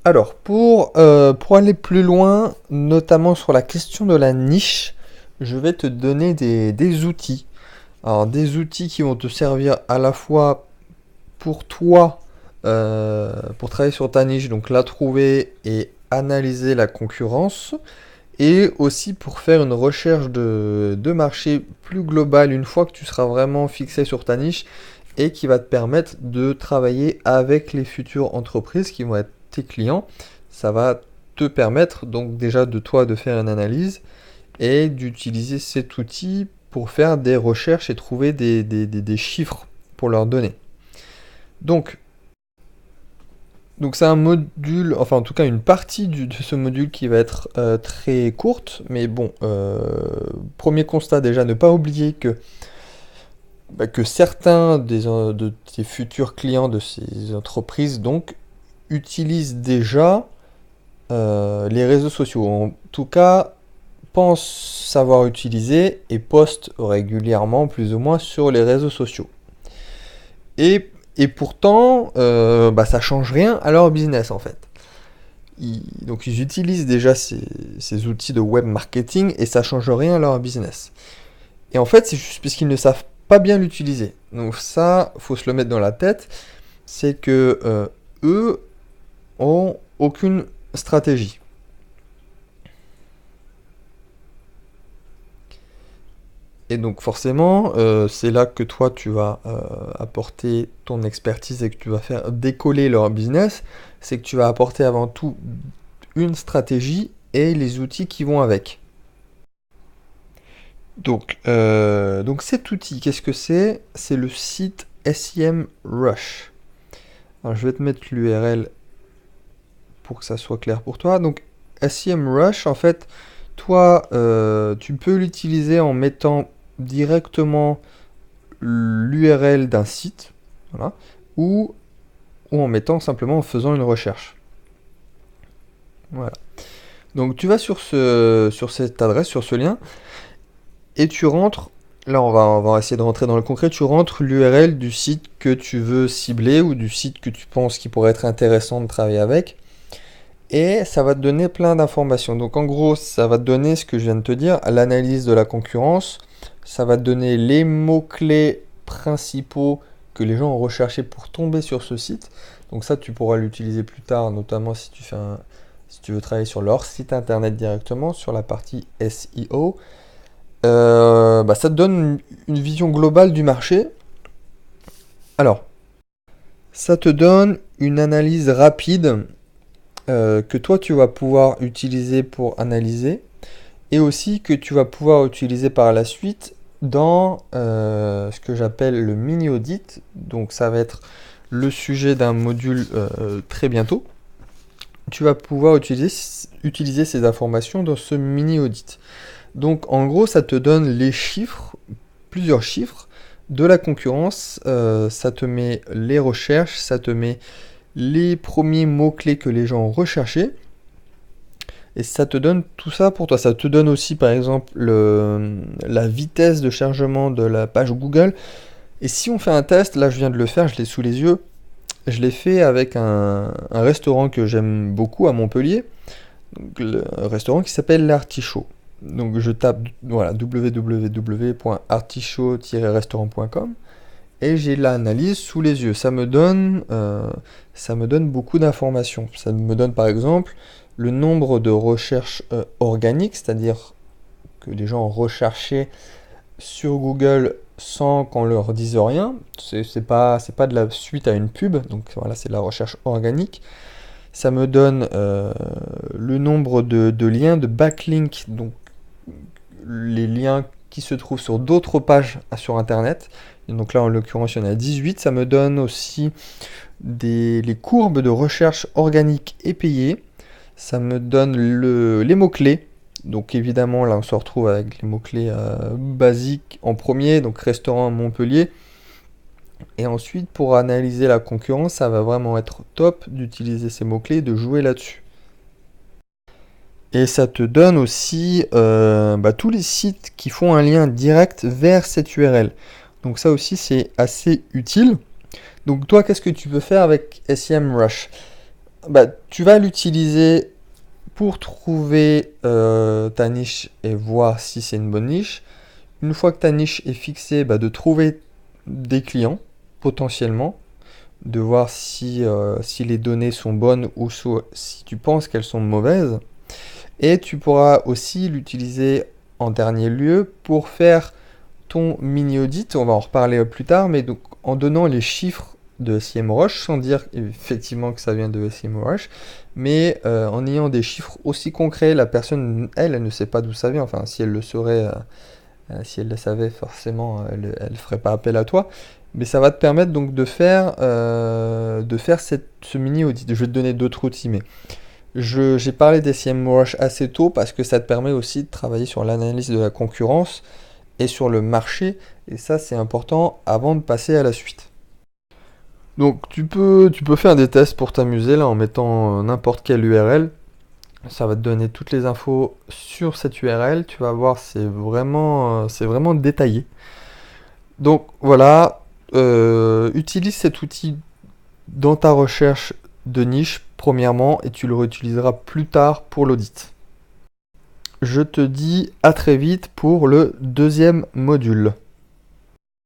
Alors, pour aller plus loin, notamment sur la question de la niche, je vais te donner des outils. Alors, des outils qui vont te servir à la fois pour toi, pour travailler sur ta niche, donc la trouver et analyser la concurrence, et aussi pour faire une recherche de marché plus globale une fois que tu seras vraiment fixé sur ta niche et qui va te permettre de travailler avec les futures entreprises qui vont être tes clients. Ça va te permettre donc déjà de toi de faire une analyse et d'utiliser cet outil pour faire des recherches et trouver des chiffres pour leur donner. Donc, donc c'est un module, enfin en tout cas une partie de ce module qui va être très courte, mais bon, premier constat déjà, ne pas oublier que certains de tes futurs clients de ces entreprises donc utilisent déjà les réseaux sociaux. En tout cas, pensent savoir utiliser et postent régulièrement plus ou moins sur les réseaux sociaux. Et pourtant, ça change rien à leur business en fait. Donc ils utilisent déjà ces outils de web marketing et ça change rien à leur business. Et en fait, c'est juste parce qu'ils ne savent pas bien l'utiliser. Donc ça, faut se le mettre dans la tête, c'est que eux ont aucune stratégie. Et donc forcément, c'est là que toi tu vas apporter ton expertise et que tu vas faire décoller leur business, c'est que tu vas apporter avant tout une stratégie et les outils qui vont avec. Donc cet outil, qu'est-ce que c'est? C'est le site SEMrush. Alors je vais te mettre l'URL pour que ça soit clair pour toi. Donc SEMrush, en fait, toi, tu peux l'utiliser en mettant directement l'URL d'un site, voilà, ou en mettant simplement en faisant une recherche. Voilà. Donc tu vas sur cette adresse, sur ce lien, et tu rentres. Là, on va essayer de rentrer dans le concret. Tu rentres l'URL du site que tu veux cibler ou du site que tu penses qui pourrait être intéressant de travailler avec. Et ça va te donner plein d'informations. Donc en gros, ça va te donner ce que je viens de te dire, l'analyse de la concurrence. Ça va te donner les mots-clés principaux que les gens ont recherchés pour tomber sur ce site. Donc ça, tu pourras l'utiliser plus tard, notamment si tu veux travailler sur leur site internet directement, sur la partie SEO. Ça te donne une vision globale du marché. Alors, ça te donne une analyse rapide que toi tu vas pouvoir utiliser pour analyser et aussi que tu vas pouvoir utiliser par la suite dans ce que j'appelle le mini audit. Donc ça va être le sujet d'un module très bientôt. Tu vas pouvoir utiliser ces informations dans ce mini audit. Donc en gros, ça te donne les chiffres, plusieurs chiffres de la concurrence. Ça te met les recherches, ça te met les premiers mots-clés que les gens ont recherchés. Et ça te donne tout ça pour toi. Ça te donne aussi par exemple la vitesse de chargement de la page Google. Et si on fait un test, là je viens de le faire, je l'ai sous les yeux. Je l'ai fait avec un restaurant que j'aime beaucoup à Montpellier. Donc, un restaurant qui s'appelle l'Artichaut. Donc je tape voilà, www.artichaut-restaurant.com et j'ai l'analyse sous les yeux. Ça me donne beaucoup d'informations. Ça me donne par exemple le nombre de recherches organiques, c'est-à-dire que les gens ont recherché sur Google sans qu'on leur dise rien. C'est pas de la suite à une pub, donc voilà, c'est de la recherche organique. Ça me donne le nombre de liens, de backlinks, donc les liens qui se trouvent sur d'autres pages sur Internet. Et donc là, en l'occurrence, il y en a 18. Ça me donne aussi les courbes de recherche organique et payées. Ça me donne les mots-clés. Donc évidemment, là, on se retrouve avec les mots-clés basiques en premier, donc restaurant Montpellier. Et ensuite, pour analyser la concurrence, ça va vraiment être top d'utiliser ces mots-clés, de jouer là-dessus. Et ça te donne aussi tous les sites qui font un lien direct vers cette URL. Donc ça aussi, c'est assez utile. Donc toi, qu'est-ce que tu peux faire avec SEMrush? bah, tu vas l'utiliser pour trouver ta niche et voir si c'est une bonne niche. Une fois que ta niche est fixée, bah, de trouver des clients potentiellement, de voir si les données sont bonnes ou si tu penses qu'elles sont mauvaises. Et tu pourras aussi l'utiliser en dernier lieu pour faire ton mini audit. On va en reparler plus tard, mais donc en donnant les chiffres de SEMrush, sans dire effectivement que ça vient de SEMrush, mais en ayant des chiffres aussi concrets. La personne, elle ne sait pas d'où ça vient. Enfin, si elle le saurait, si elle le savait, forcément, elle ferait pas appel à toi. Mais ça va te permettre donc de faire ce mini audit. Je vais te donner d'autres outils, mais j'ai parlé des SEMrush assez tôt parce que ça te permet aussi de travailler sur l'analyse de la concurrence et sur le marché. Et ça, c'est important avant de passer à la suite. Donc, tu peux faire des tests pour t'amuser là en mettant n'importe quelle URL. Ça va te donner toutes les infos sur cette URL. Tu vas voir, c'est vraiment détaillé. Donc voilà, utilise cet outil dans ta recherche de niche premièrement et tu le réutiliseras plus tard pour l'audit. Je te dis à très vite pour le deuxième module.